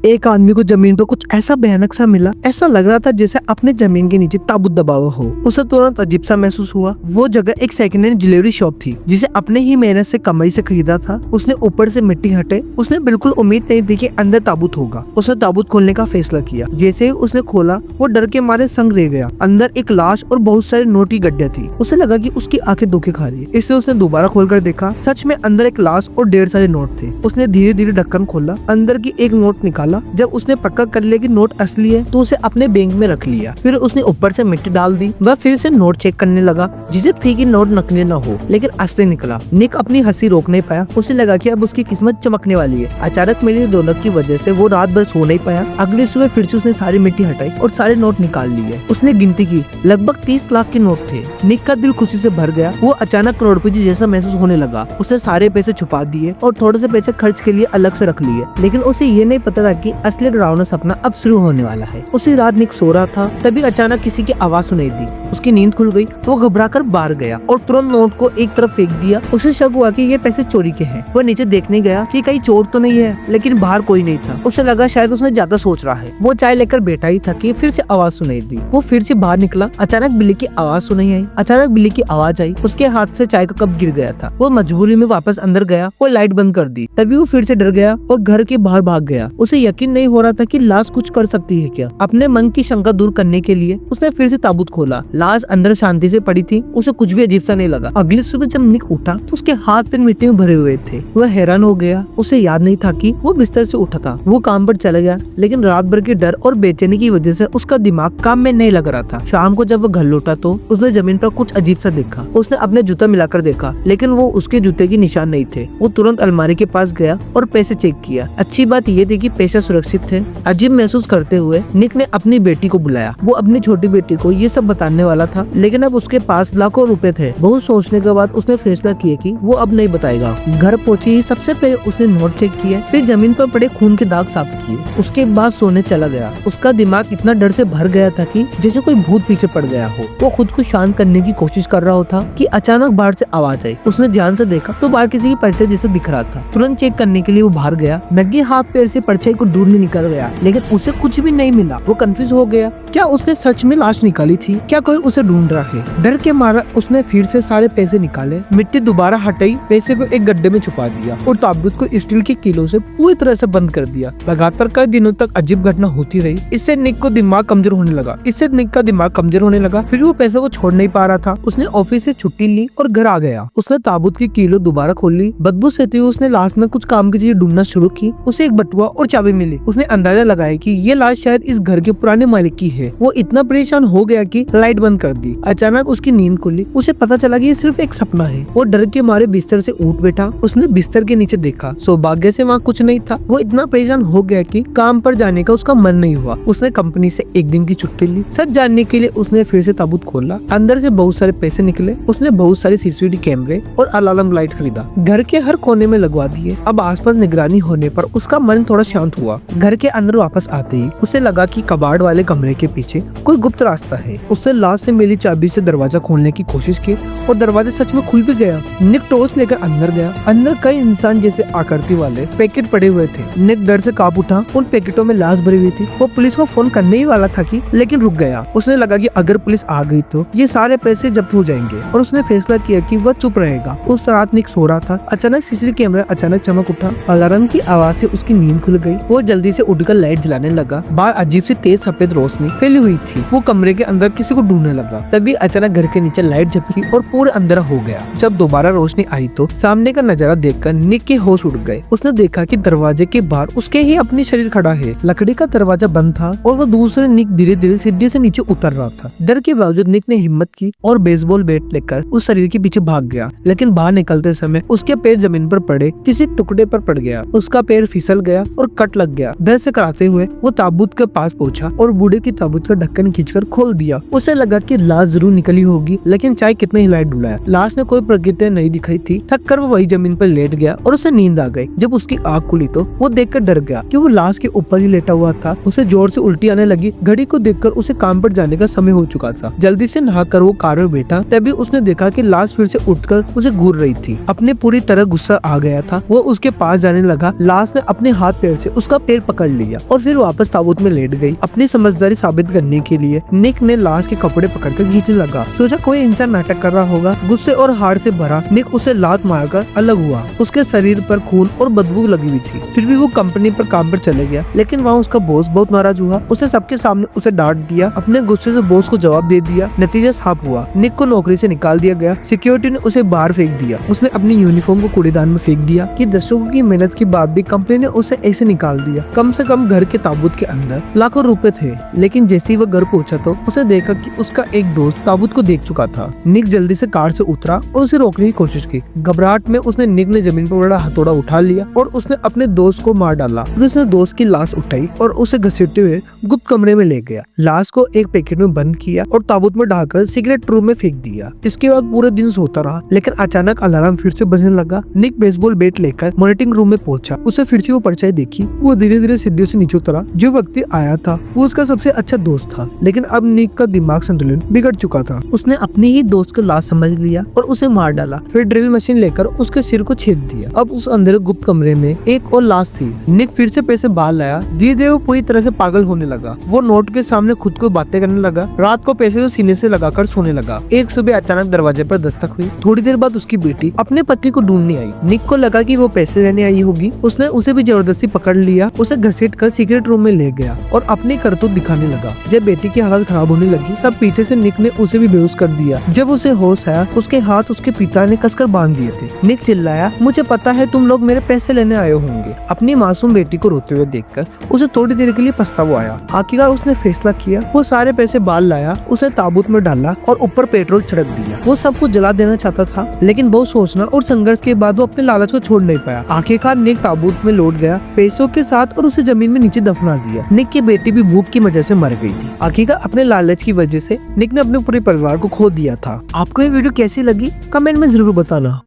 एक आदमी को जमीन पर कुछ ऐसा भयानक सा मिला, ऐसा लग रहा था जैसे अपने जमीन के नीचे ताबूत दबा हुआ हो। उसे तुरंत अजीब सा महसूस हुआ। वो जगह एक सेकंड हैंड ज्वेलरी शॉप थी जिसे अपने ही मेहनत से कमाई से खरीदा था। उसने ऊपर से मिट्टी हटे, उसने बिल्कुल उम्मीद नहीं थी कि अंदर ताबूत होगा। उसने ताबूत खोलने का फैसला किया। जैसे ही उसने खोला वो डर के मारे संग रह गया। अंदर एक लाश और बहुत सारे नोट की गड्ढिया थी। उसे लगा कि उसकी आंखें धोखे खा रही है। इससे उसने दोबारा खोलकर देखा, सच में अंदर एक लाश और ढेर सारे नोट थे। उसने धीरे धीरे ढक्कन खोला, अंदर की एक नोट निकाला। जब उसने पक्का कर लिया कि नोट असली है तो उसे अपने बैंक में रख लिया। फिर उसने ऊपर से मिट्टी डाल दी। वह फिर से नोट चेक करने लगा, जिसे थी कि नोट नकली न हो, लेकिन असली निकला। निक अपनी हंसी रोक नहीं पाया। उसे लगा कि अब उसकी किस्मत चमकने वाली है। अचानक मिली दौलत की वजह से वो रात भर सो नहीं पाया। अगली सुबह फिर से उसने सारी मिट्टी हटाई और सारे नोट निकाल लिए। उसने गिनती की, लगभग 30 लाख के नोट थे। निक का दिल खुशी से भर गया। वो अचानक करोड़पति जैसा महसूस होने लगा। उसने सारे पैसे छुपा दिए और थोड़े से पैसे खर्च के लिए अलग से रख लिए। लेकिन उसे ये नहीं पता था कि असली डरावना सपना अब शुरू होने वाला है। उसी रात निक सो रहा था, तभी अचानक किसी की आवाज सुनाई दी। उसकी नींद खुल गई। वो घबराकर बाहर गया और तुरंत नोट को एक तरफ फेंक दिया। उसे शक हुआ कि ये पैसे चोरी के हैं। वो नीचे देखने गया कि कहीं चोर तो नहीं है, लेकिन बाहर कोई नहीं था। उसे लगा शायद उसने ज्यादा सोच रहा है। वो चाय लेकर बैठा ही था कि फिर से आवाज सुनाई दी। वो फिर से बाहर निकला। अचानक बिल्ली की आवाज सुनाई आई। अचानक बिल्ली की आवाज आई। उसके हाथ से चाय का कप गिर गया था। वो मजबूरी में वापस अंदर गया और लाइट बंद कर दी। तभी वो फिर से डर गया और घर के बाहर भाग गया। उसे यकीन नहीं हो रहा था कि लाश कुछ कर सकती है क्या। अपने मन की शंका दूर करने के लिए उसने फिर से ताबूत खोला। लाश अंदर शांति से पड़ी थी। उसे कुछ भी अजीब सा नहीं लगा। अगली सुबह जब निक उठा तो उसके हाथ पैर मिट्टी में भरे हुए थे। वह हैरान हो गया। उसे याद नहीं था कि वो बिस्तर से उठा था। वो काम पर चला गया, लेकिन रात भर के डर और बेचैनी की वजह से उसका दिमाग काम में नहीं लग रहा था। शाम को जब वो घर लौटा तो उसने जमीन पर कुछ अजीब सा देखा। उसने अपने जूता मिलाकर देखा, लेकिन वो उसके जूते की निशान नहीं थे। वो तुरंत अलमारी के पास गया और पैसे चेक किया। अच्छी बात ये थी कि पैसे सुरक्षित थे। अजीब महसूस करते हुए निक ने अपनी बेटी को बुलाया। वो अपनी छोटी बेटी को ये सब बताने वाला था, लेकिन अब उसके पास लाखों रुपए थे। बहुत सोचने के बाद उसने फैसला किया कि वो अब नहीं बताएगा। घर पहुंचे ही सबसे पहले उसने नोट चेक किए, फिर जमीन पर पड़े खून के दाग साफ किए। उसके बाद सोने चला गया। उसका दिमाग इतना डर से भर गया था कि जैसे कोई भूत पीछे पड़ गया हो। वो खुद को शांत करने की कोशिश कर रहा था कि अचानक बाहर से आवाज आई। उसने ध्यान से देखा तो बाहर किसी की परछाई जैसे दिख रहा था। तुरंत चेक करने के लिए वो बाहर गया। नंगे हाथ पैर से परछाई को ढूंढने निकल गया, लेकिन उसे कुछ भी नहीं मिला। वो कंफ्यूज हो गया। क्या उसने सच में लाश निकाली थी? क्या कोई उसे ढूंढ रहा है? डर के मारा उसने फिर से सारे पैसे निकाले, मिट्टी दोबारा हटाई, पैसे को एक गड्ढे में छुपा दिया और ताबूत को स्टील की कीलों से पूरी तरह से बंद कर दिया। लगातार कई दिनों तक अजीब घटना होती रही। इससे निक का दिमाग कमजोर होने लगा। फिर वो पैसों को छोड़ नहीं पा रहा था। उसने ऑफिस से छुट्टी ली और घर आ गया। उसने ताबूत की कीलों दोबारा खोल ली। बदबू सहते हुए उसने लाश में कुछ काम की चीजें ढूंढना शुरू की। उसे एक बटुआ और चाबी मिली। उसने अंदाजा लगाया कि ये लाश शायद इस घर के पुराने मालिक की है। वो इतना परेशान हो गया कि लाइट बंद कर दी। अचानक उसकी नींद खुली। उसे पता चला कि ये सिर्फ एक सपना है। वो डर के मारे बिस्तर से उठ बैठा। उसने बिस्तर के नीचे देखा। सौभाग्य से वहाँ कुछ नहीं था। वो इतना परेशान हो गया कि काम पर जाने का उसका मन नहीं हुआ। उसने कंपनी से एक दिन की छुट्टी ली। सच जानने के लिए उसने फिर से ताबूत खोला। अंदर से बहुत सारे पैसे निकले। उसने बहुत सारे सीसीटीवी कैमरे और अलार्म लाइट खरीदा। घर के हर कोने में लगवा दिए। अब आसपास निगरानी होने पर उसका मन थोड़ा शांत हुआ। घर के अंदर वापस आते ही उसे लगा कि कबाड़ वाले कमरे के पीछे कोई गुप्त रास्ता है। उसने लाश से मिली चाबी से दरवाजा खोलने की कोशिश की और दरवाजा सच में खुल भी गया। निक टॉर्च लेकर अंदर गया। अंदर कई इंसान जैसे आकृति वाले पैकेट पड़े हुए थे। निक डर से कांप उठा। उन पैकेटों में लाश भरी हुई थी। वो पुलिस को फोन करने ही वाला था कि लेकिन रुक गया। उसने लगा कि अगर पुलिस आ गई तो ये सारे पैसे जब्त हो जाएंगे और उसने फैसला किया कि वह चुप रहेगा। उस रात निक सो रहा था। अचानक सीसीटीवी कैमरा अचानक चमक उठा। अलार्म की आवाज से उसकी नींद खुल गई। वो जल्दी से उठकर लाइट जलाने लगा। बाहर अजीब सी तेज सफेद रोशनी फैली हुई थी। वो कमरे के अंदर किसी को ढूंढने लगा। तभी अचानक घर के नीचे लाइट झपकी और पूरा अंधेरा हो गया। जब दोबारा रोशनी आई तो सामने का नजारा देखकर निक के होश उड़ गए। उसने देखा कि दरवाजे के बाहर उसके ही अपनी शरीर खड़ा है। लकड़ी का दरवाजा बंद था और वो दूसरे निक धीरे धीरे सीढ़ी से नीचे उतर रहा था। डर के बावजूद निक ने हिम्मत की और बेसबॉल बैट लेकर उस शरीर के पीछे भाग गया। लेकिन बाहर निकलते समय उसके पैर जमीन पर पड़े किसी टुकड़े पर पड़ गया। उसका पैर फिसल गया और कट लग गया। डर से कराते हुए वो ताबूत के पास पहुंचा और बूढ़े की ताबूत का ढक्कन खींचकर खोल दिया। उसे लगा कि लाश जरूर निकली होगी, लेकिन चाहे कितने हिलाए डुलाया लाश ने कोई प्रकृति नहीं दिखाई थी। थक कर वो वही जमीन पर लेट गया और उसे नींद आ गई। जब उसकी आँख खुली तो वो देखकर डर गया कि वो लाश के ऊपर ही लेटा हुआ था। उसे जोर से उल्टी आने लगी। घड़ी को देखकर उसे काम पर जाने का समय हो चुका था। जल्दी से नहाकर वो कार में बैठा। तभी उसने देखा कि लाश फिर से उठकर उसे घूर रही थी। अपने पूरी तरह गुस्सा आ गया था। वो उसके पास जाने लगा। लाश ने अपने हाथ पैर से उसका उसका पैर पकड़ लिया और फिर वापस ताबूत में लेट गई। अपनी समझदारी साबित करने के लिए निक ने लाश के कपड़े पकड़कर खींचने लगा। सोचा कोई इंसान नाटक कर रहा होगा। गुस्से और हार से भरा निक उसे लात मारकर अलग हुआ। उसके शरीर पर खून और बदबू लगी हुई थी। फिर भी वो कंपनी पर काम पर चले गया, लेकिन वहाँ उसका बॉस बहुत नाराज हुआ। उसने सबके सामने उसे डांट दिया। अपने गुस्से से बॉस को जवाब दे दिया। नतीजा साफ हुआ, निक को नौकरी से निकाल दिया गया। सिक्योरिटी ने उसे बाहर फेंक दिया। उसने अपनी यूनिफॉर्म को कूड़ेदान में फेंक दिया कि दशकों की मेहनत के बाद भी कंपनी ने उसे ऐसे निकाल दिया। कम से कम घर के ताबूत के अंदर लाखों रुपए थे, लेकिन जैसे ही वह घर पहुंचा तो उसे देखा कि उसका एक दोस्त ताबूत को देख चुका था। निक जल्दी से कार से उतरा और उसे रोकने की कोशिश की। घबराहट में उसने निक ने जमीन पर बड़ा हथौड़ा उठा लिया और उसने अपने दोस्त को मार डाला। फिर उसने दोस्त की लाश उठाई और उसे घसीटते हुए गुप्त कमरे में ले गया। लाश को एक पैकेट में बंद किया और ताबूत में डालकर सिगरेट रूम में फेंक दिया। इसके बाद पूरे दिन सोता रहा, लेकिन अचानक अलार्म फिर से बजने लगा। निक बेसबॉल बैट लेकर मॉनिटरिंग रूम में पहुंचा। उसे फिर से वो परछाई देखी। वो धीरे धीरे सीढ़ियों से नीचे उतरा। जो व्यक्ति आया था वो उसका सबसे अच्छा दोस्त था, लेकिन अब निक का दिमाग संतुलन बिगड़ चुका था। उसने अपने ही दोस्त को लाश समझ लिया और उसे मार डाला। फिर ड्रिल मशीन लेकर उसके सिर को छेद दिया। अब उस अंधेरे गुप्त कमरे में एक और लाश थी। निक फिर से पैसे बाहर लाया। धीरे धीरे वो पूरी तरह से पागल होने लगा। वो नोट के सामने खुद को बातें करने लगा। रात को पैसे सीने से लगाकर सोने लगा। एक सुबह अचानक दरवाजे पर दस्तक हुई। थोड़ी देर बाद उसकी बेटी अपने पति को ढूंढने आई। निक को लगा कि वो पैसे लेने आई होगी। उसने उसे भी जबरदस्ती पकड़ लिया। उसे घसीट कर सीक्रेट रूम में ले गया और अपनी करतूत दिखाने लगा। जब बेटी की हालत खराब होने लगी तब पीछे से निक ने उसे भी बेहोश कर दिया। जब उसे होश आया, उसके हाथ उसके पिता ने कसकर बांध दिए थे। निक चिल्लाया, मुझे पता है तुम लोग मेरे पैसे लेने आए होंगे। अपनी मासूम बेटी को रोते हुए देखकर उसे थोड़ी देर के लिए पछतावा आया। आखिरकार उसने फैसला किया। वो सारे पैसे बाहर लाया, उसे ताबूत में डाला और ऊपर पेट्रोल छिड़क दिया। वो सब कुछ जला देना चाहता था, लेकिन बहुत सोचना और संघर्ष के बाद वो अपने लालच को छोड़ नहीं पाया। आखिरकार निक ताबूत में लौट गया पैसों के साथ और उसे जमीन में नीचे दफना दिया। निक की बेटी भी भूख की वजह से मर गई थी। आखिरकार अपने लालच की वजह से निक ने अपने पूरे परिवार को खो दिया था। आपको ये वीडियो कैसी लगी कमेंट में जरूर बताना।